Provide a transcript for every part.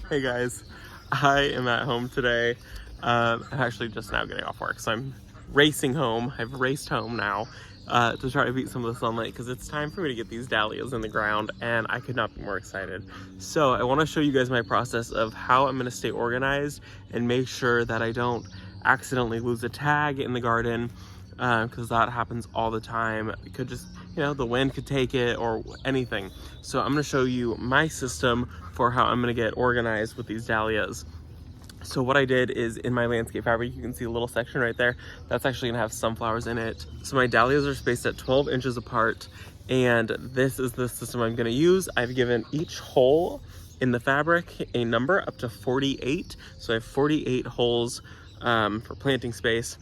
Hey guys, I am at home today. I'm actually just now getting off work, so I'm racing home. I've raced home now to try to beat some of the sunlight because it's time for me to get these dahlias in the ground, and I could not be more excited. So I want to show you guys my process of how I'm going to stay organized and make sure that I don't accidentally lose a tag in the garden, because that happens all the time. It could just, the wind could take it or anything. So I'm going to show you my system for how I'm going to get organized with these dahlias. So what I did is, in my landscape fabric, you can see a little section right there that's actually gonna have sunflowers in it. So my dahlias are spaced at 12 inches apart, and this is the system I'm gonna use. I've given each hole in the fabric a number up to 48. So I have 48 holes for planting space,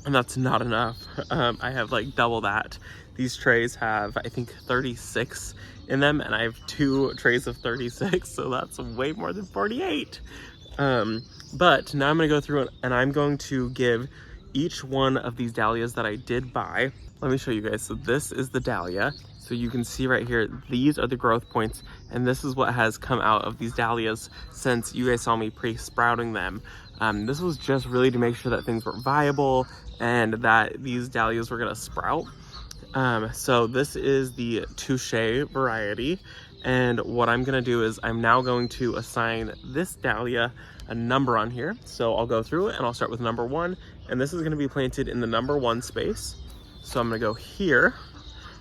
and that's not enough. I have like double that. These trays have, I think, 36 in them, and I have 2 trays of 36, so that's way more than 48. But now I'm gonna go through and I'm going to give each one of these dahlias that I did buy. Let me show you guys. So this is the dahlia. So you can see right here, these are the growth points, and this is what has come out of these dahlias since you guys saw me pre-sprouting them. This was just really to make sure that things were viable and that these dahlias were gonna sprout. So this is the Touche variety. And what I'm gonna do is I'm now going to assign this dahlia a number on here. So I'll go through it and I'll start with number 1. And this is gonna be planted in the number 1 space. So I'm gonna go here,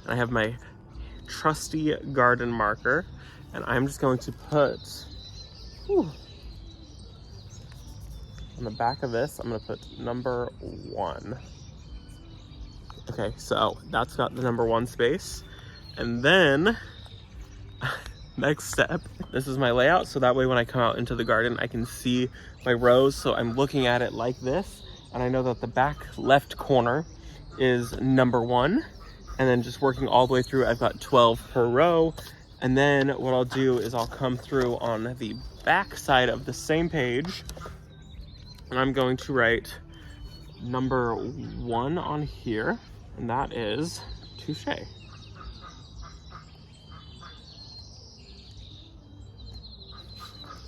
and I have my trusty garden marker, and I'm just going to put, on the back of this, I'm gonna put number 1. Okay, so that's got the number 1 space. And then next step, this is my layout, so that way when I come out into the garden I can see my rows. So I'm looking at it like this, and I know that the back left corner is number 1, and then just working all the way through, I've got 12 per row. And then what I'll do is I'll come through on the back side of the same page, and I'm going to write number 1 on here, and that is Touche.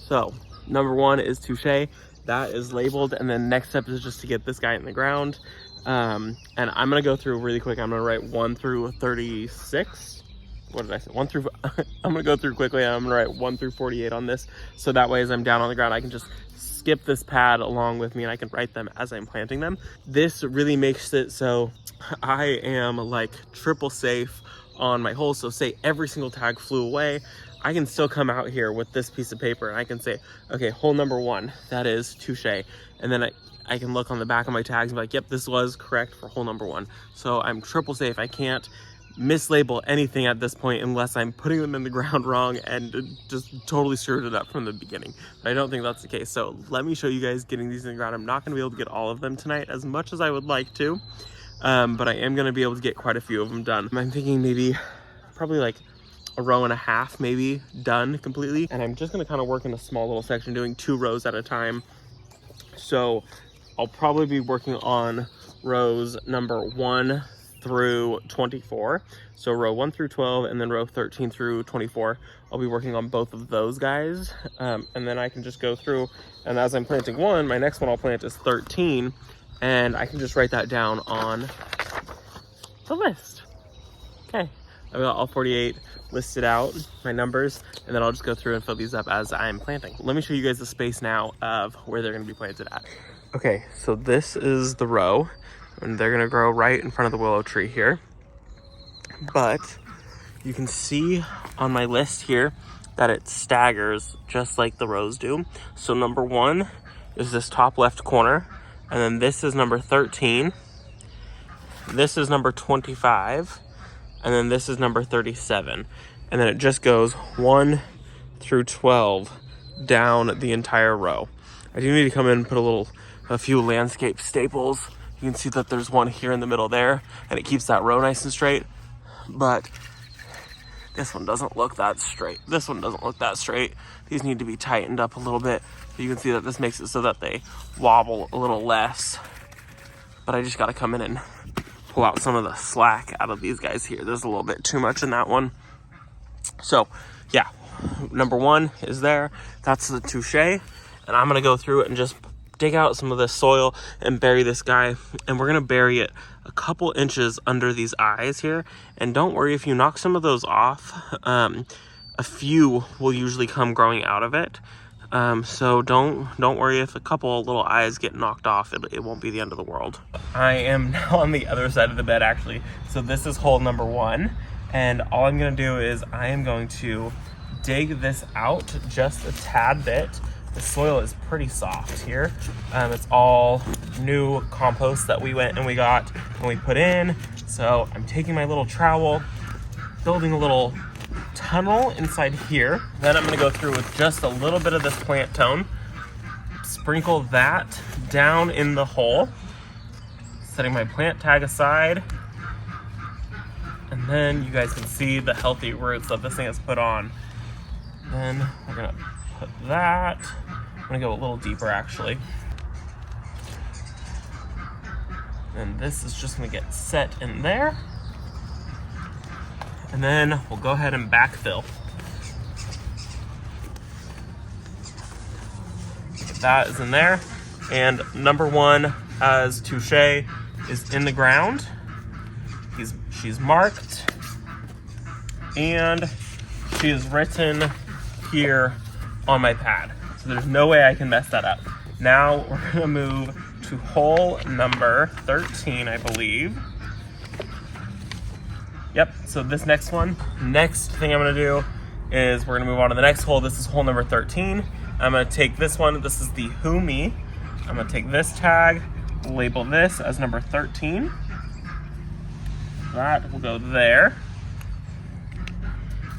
So number 1 is Touche, that is labeled, and then next step is just to get this guy in the ground. And I'm gonna go through really quick. I'm gonna write 1 through 36. What did I say? 1 through, I'm gonna go through quickly, and I'm gonna write 1 through 48 on this. So that way as I'm down on the ground, I can just skip this pad along with me and I can write them as I'm planting them. This really makes it so I am like triple safe on my holes. So say every single tag flew away, I can still come out here with this piece of paper and I can say, okay, hole number 1, that is Touche. And then I can look on the back of my tags and be like, yep, this was correct for hole number 1. So I'm triple safe. I can't mislabel anything at this point unless I'm putting them in the ground wrong and just totally screwed it up from the beginning. But I don't think that's the case. So let me show you guys getting these in the ground. I'm not gonna be able to get all of them tonight as much as I would like to, but I am gonna be able to get quite a few of them done. I'm thinking maybe probably like a row and a half maybe done completely, and I'm just gonna kind of work in a small little section doing 2 rows at a time. So I'll probably be working on rows number 1 through 24. So row 1 through 12, and then row 13 through 24. I'll be working on both of those guys, and then I can just go through, and as I'm planting 1, my next one I'll plant is 13, and I can just write that down on the list. Okay, I've got all 48 listed out, my numbers, and then I'll just go through and fill these up as I'm planting. Let me show you guys the space now of where they're gonna be planted at. Okay, so this is the row, and they're gonna grow right in front of the willow tree here. But you can see on my list here that it staggers just like the rows do. So number 1 is this top left corner, and then this is number 13, this is number 25, and then this is number 37. And then it just goes 1 through 12 down the entire row. I do need to come in and put a few landscape staples. You can see that there's one here in the middle there, and it keeps that row nice and straight. But this one doesn't look that straight. This one doesn't look that straight. These need to be tightened up a little bit. You can see that this makes it so that they wobble a little less. But I just gotta come in and pull out some of the slack out of these guys here. There's a little bit too much in that one. So yeah, number one is there. That's the touche. And I'm gonna go through it and just dig out some of this soil and bury this guy. And we're gonna bury it a couple inches under these eyes here. And don't worry if you knock some of those off, a few will usually come growing out of it. So don't worry if a couple little eyes get knocked off, it won't be the end of the world. I am now on the other side of the bed actually. So this is hole number one. And all I'm gonna do is I am going to dig this out just a tad bit. The soil is pretty soft here. It's all new compost that we went and we got and we put in. So I'm taking my little trowel, building a little tunnel inside here. Then I'm gonna go through with just a little bit of this plant tone, sprinkle that down in the hole, setting my plant tag aside. And then you guys can see the healthy roots that this thing has put on. Then we're gonna put that. I'm gonna go a little deeper actually. And this is just gonna get set in there. And then we'll go ahead and backfill. That is in there. And number one, as touche, is in the ground. She's marked. And she is written here on my pad. So there's no way I can mess that up. Now we're gonna move to hole number 13, I believe. Yep, so this next one. Next thing I'm gonna do is we're gonna move on to the next hole. This is hole number 13. I'm gonna take this one, this is the Who Me. I'm gonna take this tag, label this as number 13. That will go there.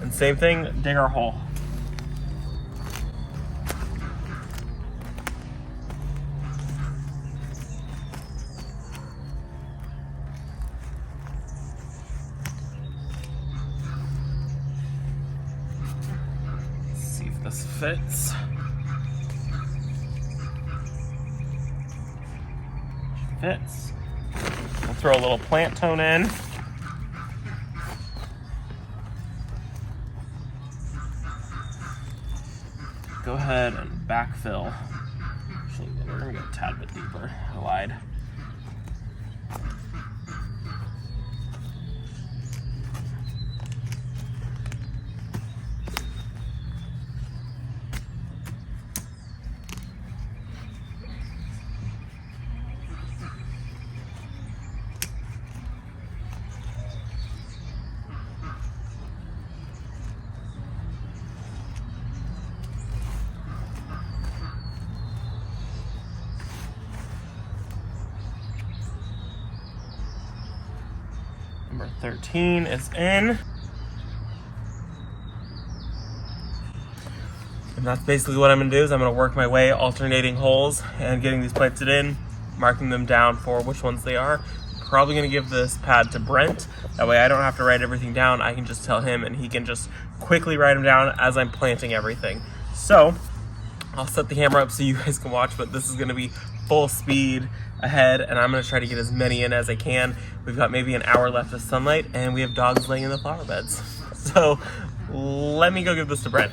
And same thing, dig our hole. Let's see if this fits. Fits. We'll throw a little plant tone in. Go ahead and backfill. Actually, we're gonna go a tad bit deeper. I lied. Number 13 is in. And that's basically what I'm gonna do is I'm gonna work my way alternating holes and getting these planted in, marking them down for which ones they are. Probably gonna give this pad to Brent. That way I don't have to write everything down. I can just tell him and he can just quickly write them down as I'm planting everything. So I'll set the camera up so you guys can watch, but this is gonna be full speed ahead and I'm gonna try to get as many in as I can. We've got maybe an hour left of sunlight and we have dogs laying in the flower beds. So let me go give this to Brent.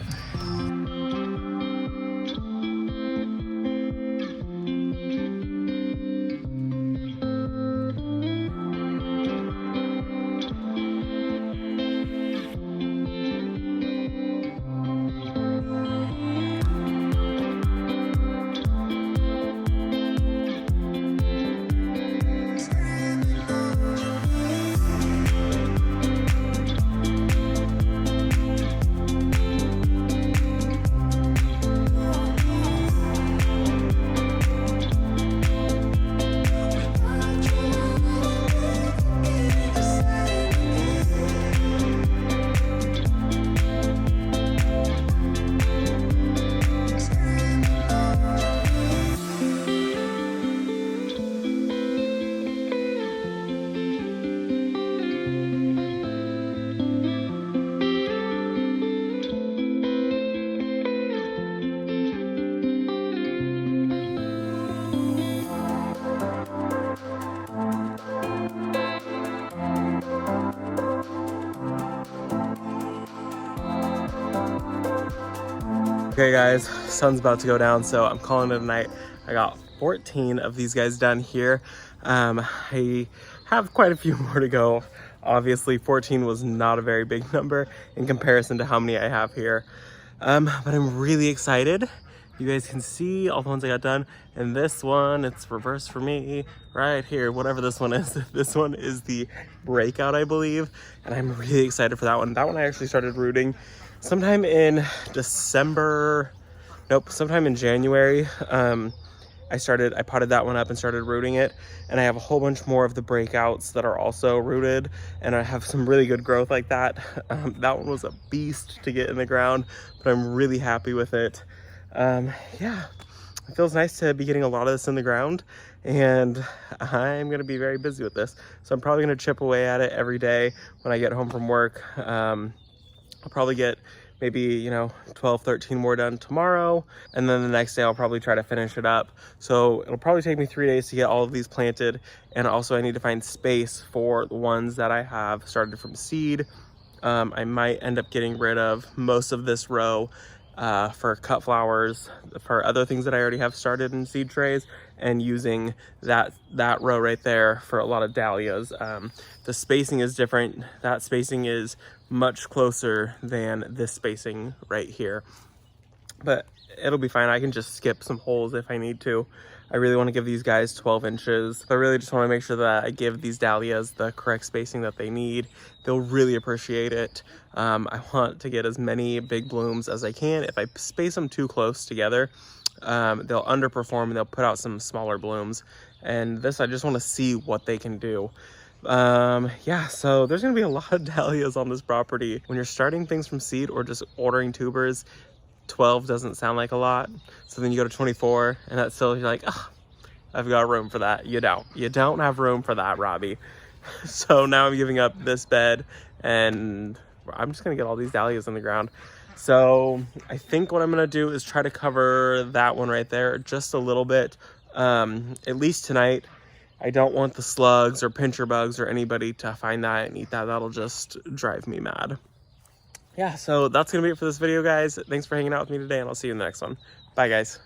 Okay guys, sun's about to go down, so I'm calling it a night. I got 14 of these guys done here. I have quite a few more to go. Obviously 14 was not a very big number in comparison to how many I have here. But I'm really excited. You guys can see all the ones I got done, and this one, it's reversed for me right here, whatever this one is. This one is the breakout, I believe, and I'm really excited for that one. That one I actually started rooting sometime in sometime in January. I potted that one up and started rooting it, and I have a whole bunch more of the breakouts that are also rooted, and I have some really good growth like that. That one was a beast to get in the ground, but I'm really happy with it. Yeah, it feels nice to be getting a lot of this in the ground, and I'm gonna be very busy with this, so I'm probably gonna chip away at it every day when I get home from work. I'll probably get maybe 12, 13 more done tomorrow, and then the next day I'll probably try to finish it up. So it'll probably take me 3 days to get all of these planted, and also I need to find space for the ones that I have started from seed. I might end up getting rid of most of this row for cut flowers, for other things that I already have started in seed trays, and using that row right there for a lot of dahlias. The spacing is different. That spacing is much closer than this spacing right here, but it'll be fine. I can just skip some holes if I need to. I really want to give these guys 12 inches. I really just want to make sure that I give these dahlias the correct spacing that they need. They'll really appreciate it. I want to get as many big blooms as I can. If I space them too close together, they'll underperform and they'll put out some smaller blooms. And this, I just want to see what they can do. Yeah, so there's gonna be a lot of dahlias on this property. When you're starting things from seed or just ordering tubers, 12 doesn't sound like a lot. So then you go to 24, and that's still, you're like, oh, I've got room for that. You don't have room for that, Robbie. So now I'm giving up this bed, and I'm just gonna get all these dahlias in the ground. So I think what I'm gonna do is try to cover that one right there just a little bit, at least tonight. I don't want the slugs or pincher bugs or anybody to find that and eat that. That'll just drive me mad. Yeah, so that's gonna be it for this video, guys. Thanks for hanging out with me today, and I'll see you in the next one. Bye, guys.